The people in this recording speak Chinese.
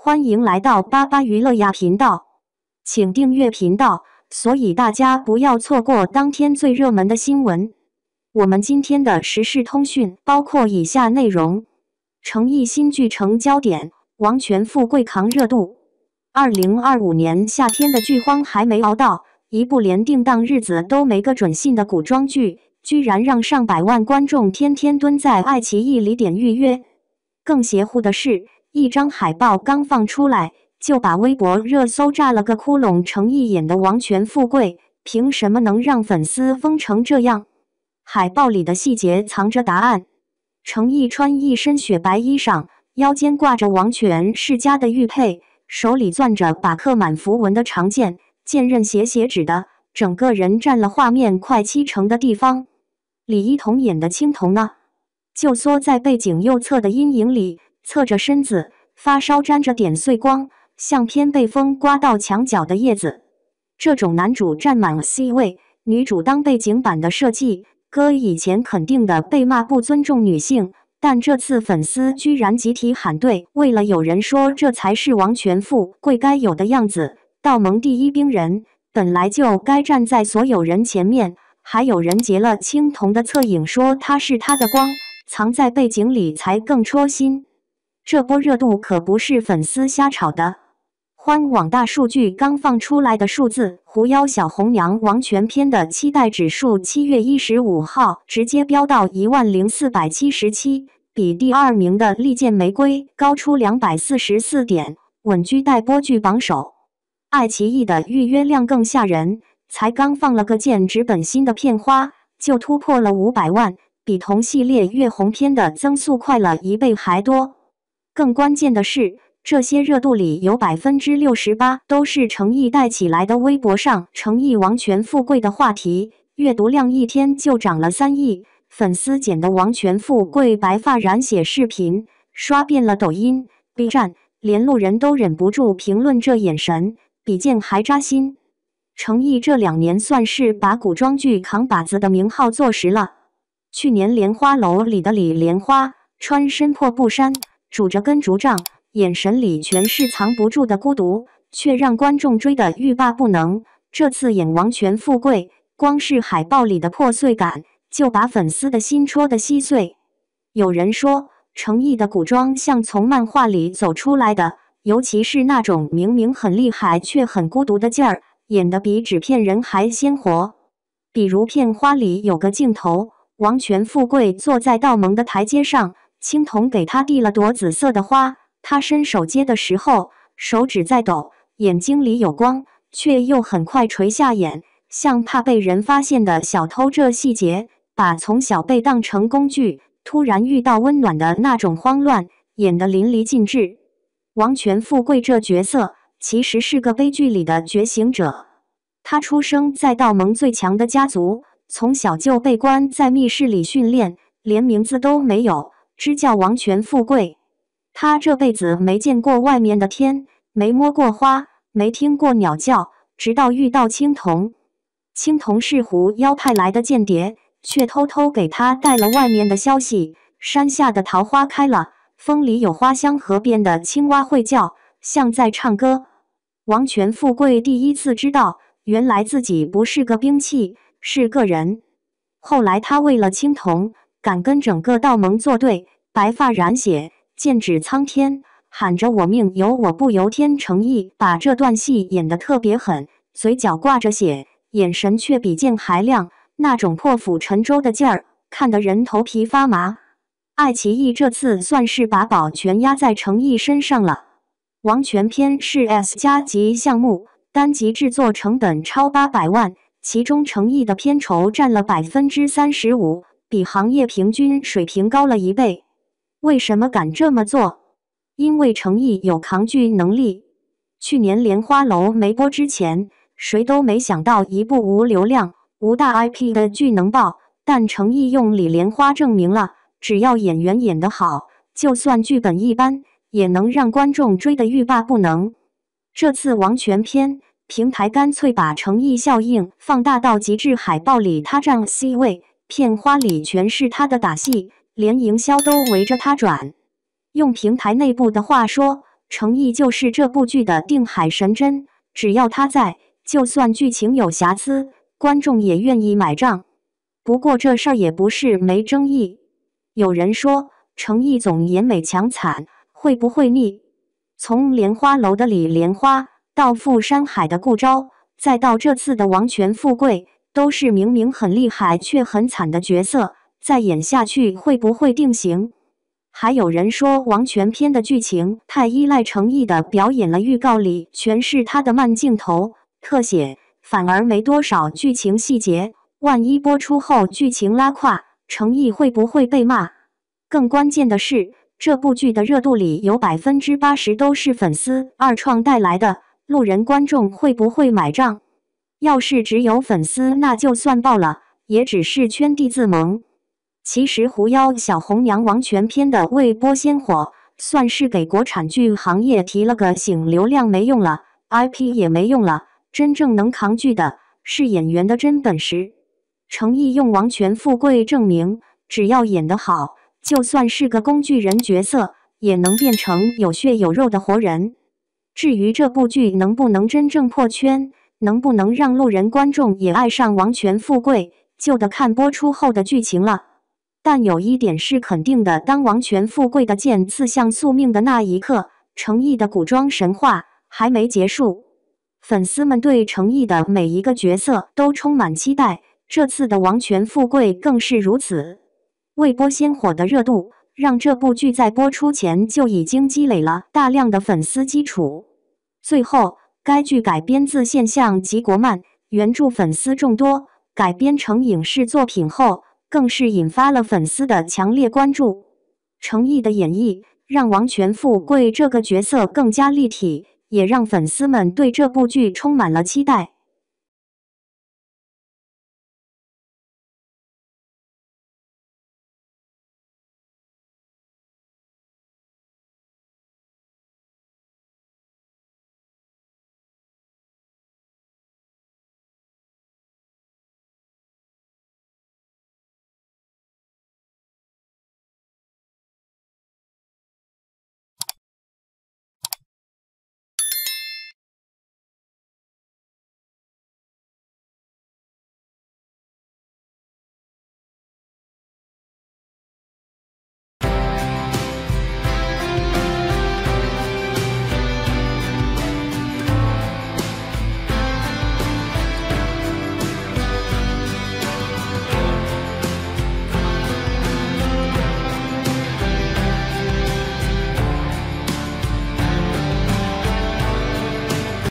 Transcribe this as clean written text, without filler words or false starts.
欢迎来到巴巴娱乐呀频道，请订阅频道，所以大家不要错过当天最热门的新闻。我们今天的时事通讯包括以下内容：诚意新剧成焦点，王权富贵扛热度。2025年夏天的剧荒还没熬到，一部连定档日子都没个准信的古装剧，居然让上百万观众天天蹲在爱奇艺里点预约。更邪乎的是，一张海报刚放出来，就把微博热搜炸了个窟窿。诚意演的王权富贵，凭什么能让粉丝疯成这样？海报里的细节藏着答案。诚意穿一身雪白衣裳，腰间挂着王权世家的玉佩，手里攥着把刻满符文的长剑，剑刃斜斜指的，整个人占了画面快70%的地方。李一桐演的青铜呢，就缩在背景右侧的阴影里，侧着身子，发梢沾着点碎光，像偏被风刮到墙角的叶子。这种男主占满 C 位，女主当背景板的设计，哥以前肯定的被骂不尊重女性，但这次粉丝居然集体喊对。为了有人说这才是王权富贵该有的样子，道盟第一兵人本来就该站在所有人前面，还有人截了青铜的侧影说他是他的光，藏在背景里才更戳心。这波热度可不是粉丝瞎炒的。欢网大数据刚放出来的数字，狐妖小红娘王权篇的期待指数7月15号直接飙到10477，比第2名的利剑玫瑰高出244点，稳居待播剧榜首。爱奇艺的预约量更吓人，才刚放了个剑指本心的片花，就突破了500万，比同系列月红篇的增速快了1倍还多。更关键的是，这些热度里有68%都是诚意带起来的。微博上诚意王权富贵的话题阅读量一天就涨了3亿，粉丝剪的王权富贵白发染血视频刷遍了抖音、B 站，连路人都忍不住评论这眼神比剑还扎心。诚意这2年算是把古装剧扛把子的名号坐实了。去年莲花楼里的李莲花穿身破布衫，拄着根竹杖，眼神里全是藏不住的孤独，却让观众追得欲罢不能。这次演王权富贵，光是海报里的破碎感，就把粉丝的心戳得稀碎。有人说，诚意的古装像从漫画里走出来的，尤其是那种明明很厉害却很孤独的劲儿，演得比纸片人还鲜活。比如片花里有个镜头，王权富贵坐在道盟的台阶上，青铜给他递了朵紫色的花，他伸手接的时候，手指在抖，眼睛里有光，却又很快垂下眼，像怕被人发现的小偷。这细节把从小被当成工具，突然遇到温暖的那种慌乱，演得淋漓尽致。王权富贵这角色其实是个悲剧里的觉醒者，他出生在道盟最强的家族，从小就被关在密室里训练，连名字都没有，只叫王权富贵。他这辈子没见过外面的天，没摸过花，没听过鸟叫，直到遇到青铜。青铜是狐妖派来的间谍，却偷偷给他带了外面的消息，山下的桃花开了，风里有花香，河边的青蛙会叫，像在唱歌。王权富贵第一次知道，原来自己不是个兵器，是个人。后来他为了青铜，敢跟整个道盟作对，白发染血，剑指苍天，喊着我命由我不由天。诚意把这段戏演得特别狠，嘴角挂着血，眼神却比剑还亮，那种破釜沉舟的劲儿，看得人头皮发麻。爱奇艺这次算是把宝全压在诚意身上了。王权篇是 S 加级项目，单集制作成本超800万，其中诚意的片酬占了35%，比行业平均水平高了1倍。为什么敢这么做？因为诚意有扛剧能力。去年莲花楼没播之前，谁都没想到一部无流量、无大 IP 的剧能爆，但诚意用李莲花证明了，只要演员演得好，就算剧本一般，也能让观众追得欲罢不能。这次王权篇，平台干脆把诚意效应放大到极致，海报里他占 C 位，片花里全是他的打戏，连营销都围着他转。用平台内部的话说，程毅就是这部剧的定海神针，只要他在，就算剧情有瑕疵，观众也愿意买账。不过这事儿也不是没争议，有人说程毅总演美强惨，会不会腻？从莲花楼的李莲花，到富山海的顾昭，再到这次的王权富贵，都是明明很厉害却很惨的角色，再演下去会不会定型？还有人说王权篇的剧情太依赖程毅的表演了，预告里全是他的慢镜头、特写，反而没多少剧情细节。万一播出后剧情拉胯，程毅会不会被骂？更关键的是，这部剧的热度里有80%都是粉丝二创带来的，路人观众会不会买账？要是只有粉丝，那就算爆了，也只是圈地自萌。其实狐妖小红娘王权篇的未播先火，算是给国产剧行业提了个醒，流量没用了， IP 也没用了，真正能扛剧的是演员的真本事。程毅用王权富贵证明，只要演得好，就算是个工具人角色，也能变成有血有肉的活人。至于这部剧能不能真正破圈，能不能让路人观众也爱上王权富贵，就得看播出后的剧情了。但有一点是肯定的，当王权富贵的剑刺向宿命的那一刻，程毅的古装神话还没结束。粉丝们对程毅的每一个角色都充满期待，这次的王权富贵更是如此。未播先火的热度，让这部剧在播出前就已经积累了大量的粉丝基础。最后，该剧改编自现象级国漫，原著粉丝众多，改编成影视作品后，更是引发了粉丝的强烈关注。程毅的演绎让王权富贵这个角色更加立体，也让粉丝们对这部剧充满了期待。